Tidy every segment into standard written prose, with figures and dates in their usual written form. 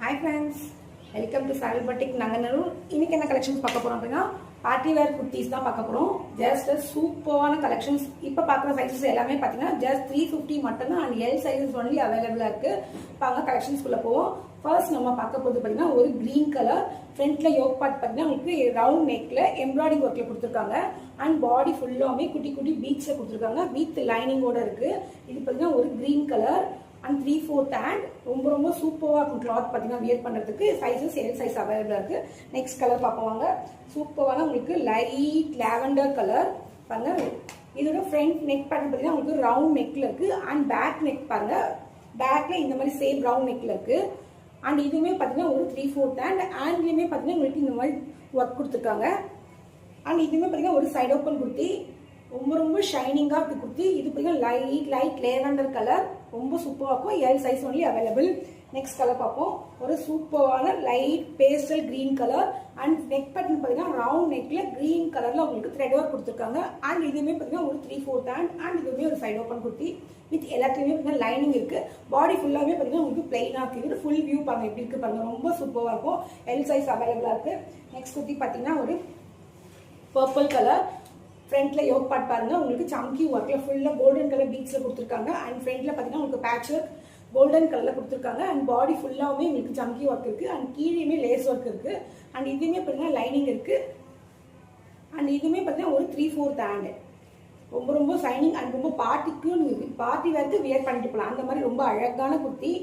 Hi friends, welcome to Saral Boutique Nanganallur. இன்னைக்கு என்ன collections பார்க்க போறோம் அப்படினா பார்ட்டி வேர் குர்தீஸ் தான் பார்க்க போறோம். ஜஸ்ட் சூப்பரான கலெக்ஷன்ஸ். இப்போ பார்க்குற சைஸஸ் எல்லாமே பாத்தீங்கன்னா ஜஸ்ட் 350 மட்டும் தான் and L சைஸஸ் only அவேலபிளா இருக்கு. பாங்க கலெக்ஷன்ஸ்க்குள்ள போவோம். ஃபர்ஸ்ட் நம்ம பார்க்க போறது பாத்தீங்கன்னா ஒரு green கலர் ஃப்ரண்ட்ல யோக் பார்ட் பாத்தீங்கன்னா உங்களுக்கு ரவுண்ட் நெக்ல எம்ப்ராய்டரி வர்க்ல கொடுத்திருக்காங்க and பாடி ஃபுல்லாமே குட்டி குட்டி பீட்ஸ்ல கொடுத்திருக்காங்க வித் லைனிங்கோட இருக்கு. இது பாத்தீங்கன்னா ஒரு green கலர் and 3/4 hand ரொம்ப சூப்பரா இருக்கும் கிளாத் பாத்தீங்கன்னா வியர் பண்றதுக்கு சைஸஸ் L சைஸ் அவேலபிளா இருக்கு. நெக்ஸ்ட் கலர் பாப்போம். சூப்பரான உங்களுக்கு லைட் லாவெண்டர் கலர் பாருங்க. இதோட ஃப்ரண்ட் நெக் பேட்டர்ன் பாத்தீங்கன்னா உங்களுக்கு ரவுண்ட் நெக்ல இருக்கு and பேக் நெக் பாருங்க. பேக்ல இந்த மாதிரி சேம் ரவுண்ட் நெக்ல இருக்கு and இதுமே பாத்தீங்கன்னா ஒரு 3/4 hand and இதுமே பாத்தீங்கன்னா உங்களுக்கு இந்த மாதிரி வர்க் கொடுத்திருக்காங்க and இதுமே பாத்தீங்கன்னா ஒரு சைடு ஓபன் குர்த்தி ரொம்ப ஷைனிங்கா இருக்கு குர்த்தி. இது பாத்தீங்கன்னா லைட் லேவெண்டர் கலர் ரொம்ப சூப்பரா இருக்கும். L size only available. Next colour பார்ப்போம். ஒரு சூப்பரான light pastel green colour and neck pattern பாத்தீங்கன்னா ரவுண்ட் நெக்ல கிரீன் கலர்ல உங்களுக்கு த்ரெட் ஒர்க் கொடுத்திருக்காங்க அண்ட் இதுமே பாத்தீங்கன்னா ஒரு 3/4 hand அண்ட் இதுமே ஒரு சைடு ஓபன் குர்த்தி வித் எல்லாத்துலயுமே பாத்தீங்கன்னா லைனிங் இருக்கு. பாடி ஃபுல்லாவே பாத்தீங்கன்னா உங்களுக்கு பிளைனா இருக்கு. ஃபுல் வியூ பாருங்க எப்படி இருக்கு பாருங்க. ரொம்ப சூப்பரா இருக்கும். L சைஸ் அவைலபிளா இருக்கு. நெக்ஸ்ட் குர்த்தி பாத்தீங்கன்னா ஒரு பர்பிள் கலர் ஃப்ரண்ட்ல யோக் பார்ட் பாருங்க. உங்களுக்கு சம்கி ஒர்க்ல ஃபுல்லா கோல்டன் கலர் பீட்ஸ்ல கொடுத்திருக்காங்க அண்ட் ஃப்ரண்ட்ல பாத்தீங்கன்னா உங்களுக்கு பேட்ச் ஒர்க் கோல்டன் கலர்ல கொடுத்திருக்காங்க அண்ட் பாடி ஃபுல்லாவே உங்களுக்கு சம்கி ஒர்க் இருக்கு அண்ட் கீழேயுமே லேஸ் ஒர்க் இருக்கு அண்ட் இதுமே பாத்தீங்கன்னா லைனிங் இருக்கு அண்ட் இதுமே பாத்தீங்கன்னா ஒரு 3/4 hand ரொம்ப ஷைனிங் அண்ட் ரொம்ப பார்ட்டி வேர்க்கு வியர் பண்ணிட்டு போலாம். அந்த மாதிரி ரொம்ப அழகான குர்த்தி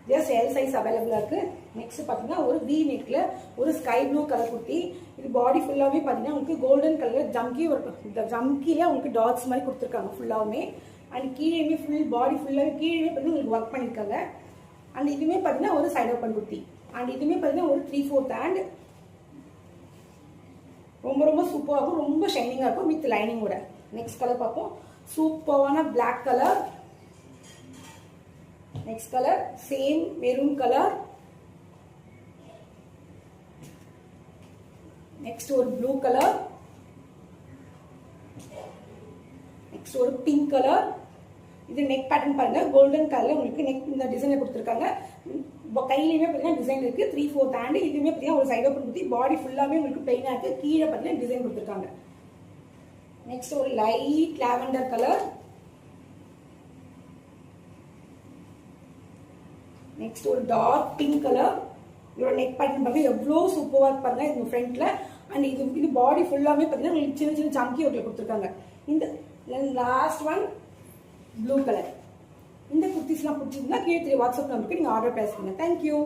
ஜஸ்ட் L சைஸ் அவைலபிளா இருக்கு. நெக்ஸ்ட் பாத்தீங்கன்னா ஒரு V நெக்ல ஒரு ஸ்கை ப்ளூ கலர் குர்த்தி. இது பாடி ஃபுல்லாவே பாத்தீங்கன்னா உங்களுக்கு கோல்டன் கலர் ஜம்கி ஒர்க். இந்த ஜம்கில உங்களுக்கு டாட்ஸ் மாதிரி கொடுத்திருக்காங்க ஃபுல்லாவே அண்ட் கீழேயுமே ஃபுல் பாடி ஃபுல்லாவே கீழேயுமே பாத்தீங்கன்னா உங்களுக்கு ஒர்க் பண்ணிருக்காங்க அண்ட் இதுமே பாத்தீங்கன்னா ஒரு சைடு ஓபன் குர்த்தி அண்ட் இதுமே பாத்தீங்கன்னா ஒரு 3/4 hand ரொம்ப சூப்பரா இருக்கும். ரொம்ப ஷைனிங்கா இருக்கும் வித் லைனிங்கோட. நெக்ஸ்ட் கலர் பார்ப்போம். சூப்பரான black colour. Next colour same maroon colour. Next ஒரு ப்ளூ கலர். நெக்ஸ்ட் ஒரு பிங்க் கலர். இது நெக் பேட்டர்ன் பாருங்க. கோல்டன் கலர்ல உங்களுக்கு நெக் இந்த டிசைன்ல கொடுத்திருக்காங்க. கையிலயுமே பாத்தீங்கன்னா டிசைன் இருக்கு. 3/4 hand. இதுவுமே பாத்தீங்கன்னா ஒரு சைடு ஓபன் குர்த்தி. பாடி ஃபுல்லாவே உங்களுக்கு பிளைனா இருக்கு. கீழே பாத்தீங்கன்னா டிசைன் கொடுத்திருக்காங்க. நெக்ஸ்ட் ஒரு லைட் லாவெண்டர் கலர். நெக்ஸ்ட் ஒரு டார்க் பிங்க் கலர். இதோட நெக் பேட்டர்ன் பாருங்க எவ்வளவு சூப்பரா இருக்கு பாருங்க. இது ஃப்ரண்ட்ல அண்ட் இது பாடி ஃபுல்லாவே பாத்தீங்கன்னா உங்களுக்கு சின்ன சம்கி ஒர்க்ல கொடுத்திருக்காங்க. இந்த லாஸ்ட் ஒன் ப்ளூ கலர். இந்த குர்த்திஸ்லாம் பிடிச்சிருந்தா கீழே வாட்ஸ்அப் நம்பருக்கு நீங்க ஆர்டர் பிளேஸ் பண்ணுங்க. தேங்க்யூ.